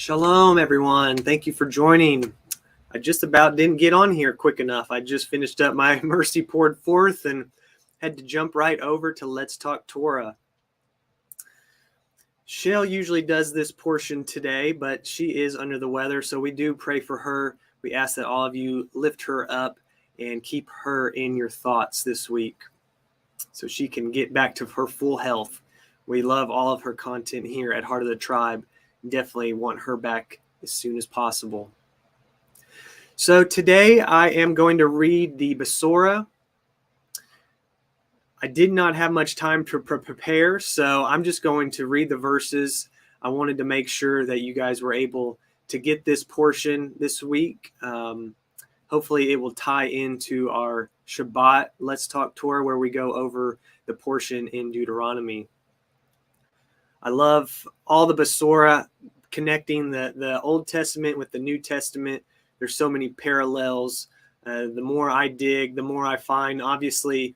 Shalom, everyone. Thank you for joining. I just about didn't get on here quick enough. I just finished up my Mercy Poured Forth and had to jump right over to Let's Talk Torah. Shell usually does this portion today, but she is under the weather, so we do pray for her. We ask that all of you lift her up and keep her in your thoughts this week so she can get back to her full health. We love all of her content here at Heart of the Tribe. Definitely want her back as soon as possible. So today I am going to read the Besorah. I did not have much time to prepare, so I'm just going to read the verses. I wanted to make sure that you guys were able to get this portion this week. Hopefully it will tie into our Shabbat Let's Talk Torah, where we go over the portion in Deuteronomy. I love all the Besorah, connecting the Old Testament with the New Testament. There's so many parallels. The more I dig, the more I find. Obviously,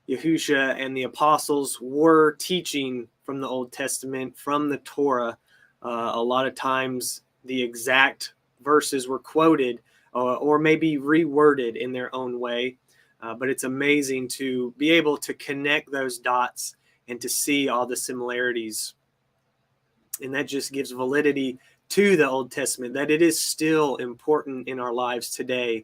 Yahusha and the apostles were teaching from the Old Testament, from the Torah. A lot of times the exact verses were quoted or maybe reworded in their own way. But it's amazing to be able to connect those dots and to see all the similarities. And that just gives validity to the Old Testament, that it is still important in our lives today.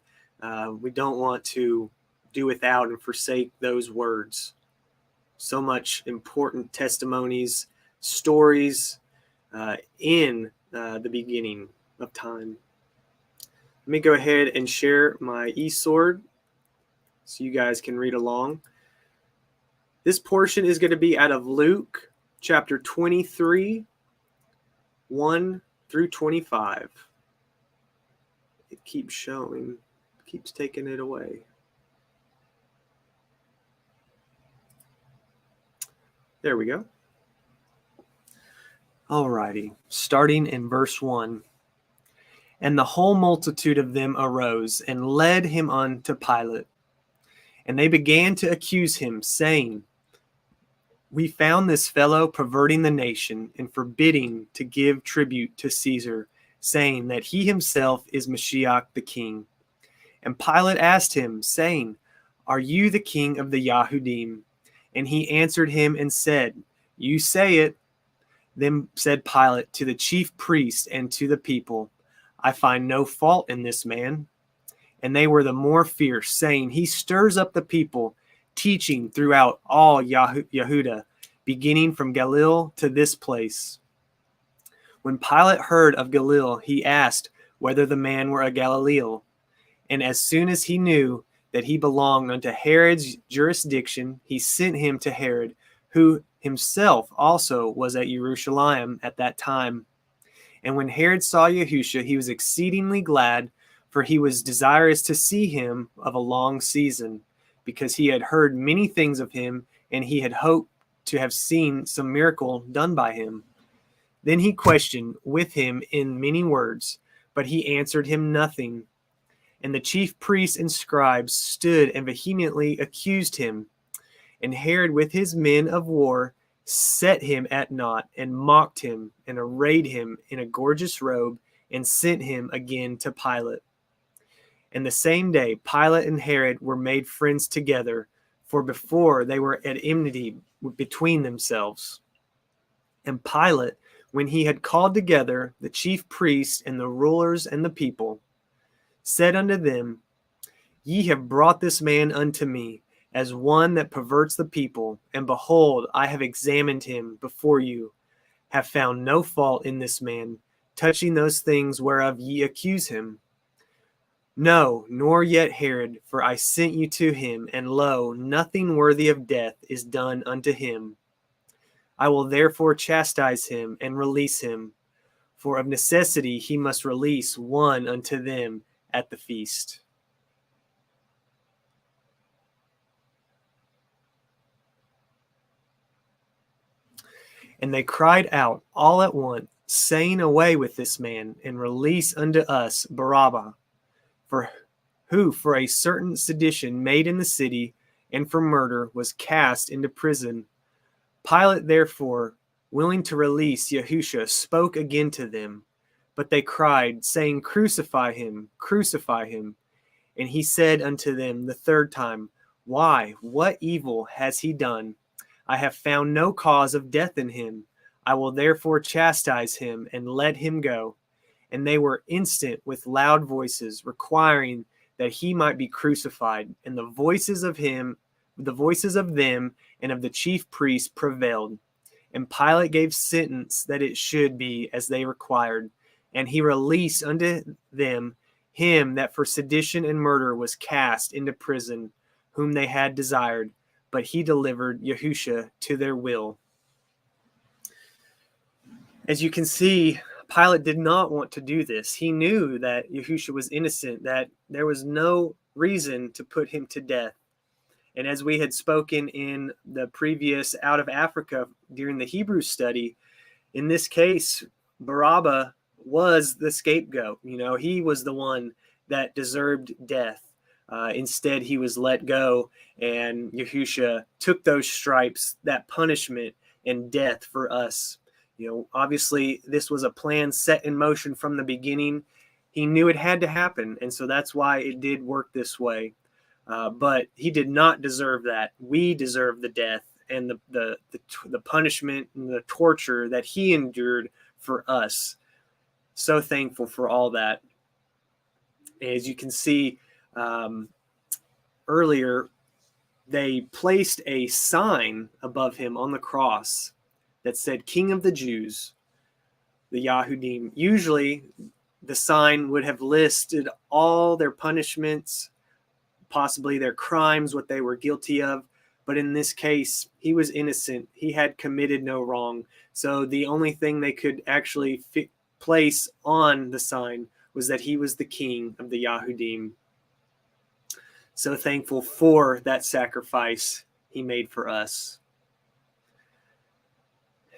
We don't want to do without and forsake those words. So much important testimonies, stories in the beginning of time. Let me go ahead and share my eSword so you guys can read along. This portion is going to be out of Luke chapter 23, 1 through 25. It keeps showing, keeps taking it away. There we go. Alrighty, starting in verse 1. And the whole multitude of them arose and led him unto Pilate. And they began to accuse him, saying, We found this fellow perverting the nation and forbidding to give tribute to Caesar, saying that he himself is Mashiach the king. And Pilate asked him, saying, Are you the king of the Yahudim? And he answered him and said, You say it. Then said Pilate to the chief priests and to the people, I find no fault in this man. And they were the more fierce, saying, He stirs up the people, teaching throughout all Yehudah, beginning from Galilee to this place. When Pilate heard of Galilee, he asked whether the man were a Galilean. And as soon as he knew that he belonged unto Herod's jurisdiction, he sent him to Herod, who himself also was at Jerusalem at that time. And when Herod saw Yahusha, he was exceedingly glad, for he was desirous to see him of a long season, because he had heard many things of him, and he had hoped to have seen some miracle done by him. Then he questioned with him in many words, but he answered him nothing. And the chief priests and scribes stood and vehemently accused him. And Herod with his men of war set him at naught, and mocked him, and arrayed him in a gorgeous robe, and sent him again to Pilate. And the same day Pilate and Herod were made friends together, for before they were at enmity between themselves. And Pilate, when he had called together the chief priests and the rulers and the people, said unto them, Ye have brought this man unto me, as one that perverts the people, and behold, I have examined him before you, have found no fault in this man, touching those things whereof ye accuse him. No, nor yet Herod, for I sent you to him, and lo, nothing worthy of death is done unto him. I will therefore chastise him and release him, for of necessity he must release one unto them at the feast. And they cried out all at once, saying, Away with this man, and release unto us Barabbas, who for a certain sedition made in the city, and for murder, was cast into prison. Pilate therefore, willing to release Yahusha, spoke again to them, But they cried, saying, Crucify him, crucify him. And he said unto them the third time, Why, what evil has he done? I have found no cause of death in him. I will therefore chastise him and let him go. And they were instant with loud voices, requiring that he might be crucified. And the voices of them and of the chief priests prevailed. And Pilate gave sentence that it should be as they required. And he released unto them him that for sedition and murder was cast into prison, whom they had desired. But he delivered yahusha to their will. As you can see, Pilate did not want to do this. He knew that yahusha was innocent, that there was no reason to put him to death. And as we had spoken in the previous Out of Africa during the Hebrew study, in this case, Barabbas was the scapegoat. He was the one that deserved death. Instead, he was let go, and yahusha took those stripes, that punishment and death for us. Obviously, this was a plan set in motion from the beginning. He knew it had to happen, and so that's why it did work this way. But he did not deserve that. We deserve the death and the punishment and the torture that he endured for us. So thankful for all that. As you can see earlier, they placed a sign above him on the cross that said, King of the Jews, the yahvh. Usually, the sign would have listed all their punishments, possibly their crimes, what they were guilty of. But in this case, he was innocent. He had committed no wrong. So the only thing they could actually place on the sign was that he was the king of the yahvh. So thankful for that sacrifice he made for us.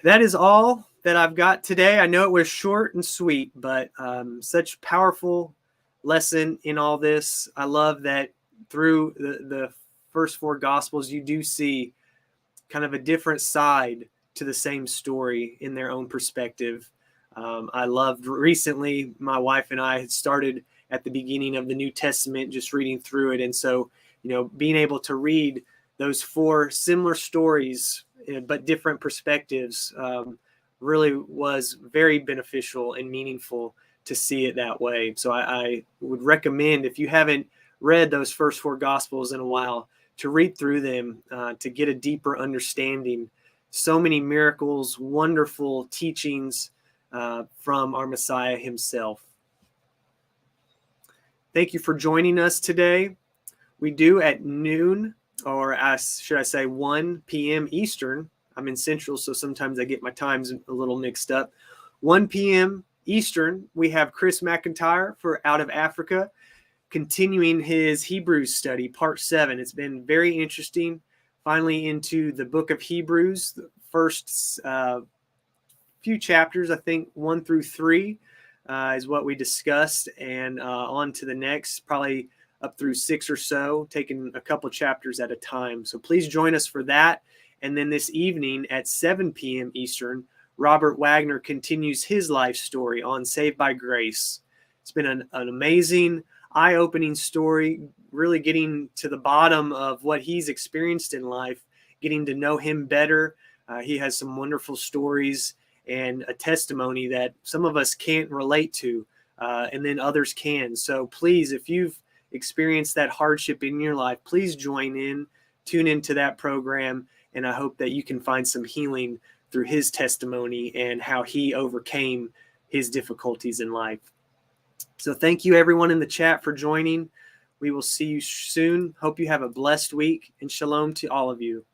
That is all that I've got today. I know it was short and sweet, but such powerful lesson in all this. I love that through the first four Gospels, you do see kind of a different side to the same story in their own perspective. I loved recently, my wife and I had started at the beginning of the New Testament, just reading through it. And so, being able to read those four similar stories, but different perspectives, really was very beneficial and meaningful to see it that way. So I would recommend, if you haven't read those first four Gospels in a while, to read through them, to get a deeper understanding. So many miracles, wonderful teachings from our Messiah himself. Thank you for joining us today. We do at noon, or should I say 1 p.m. Eastern. I'm in Central, so sometimes I get my times a little mixed up. 1 p.m. Eastern, we have Chris McIntyre for Out of Africa, continuing his Hebrews study, part 7. It's been very interesting. Finally into the book of Hebrews, the first few chapters, I think 1 through 3 is what we discussed, and on to the next, probably up through 6 or so, taking a couple chapters at a time. So please join us for that. And then this evening at 7 p.m. Eastern, Robert Wagner continues his life story on Saved by Grace. It's been an amazing, eye-opening story, really getting to the bottom of what he's experienced in life, getting to know him better. He has some wonderful stories and a testimony that some of us can't relate to, and then others can. So please, if you've experienced that hardship in your life, please join in, tune into that program, and I hope that you can find some healing through his testimony and how he overcame his difficulties in life. So thank you, everyone in the chat, for joining. We will see you soon. Hope you have a blessed week, and shalom to all of you.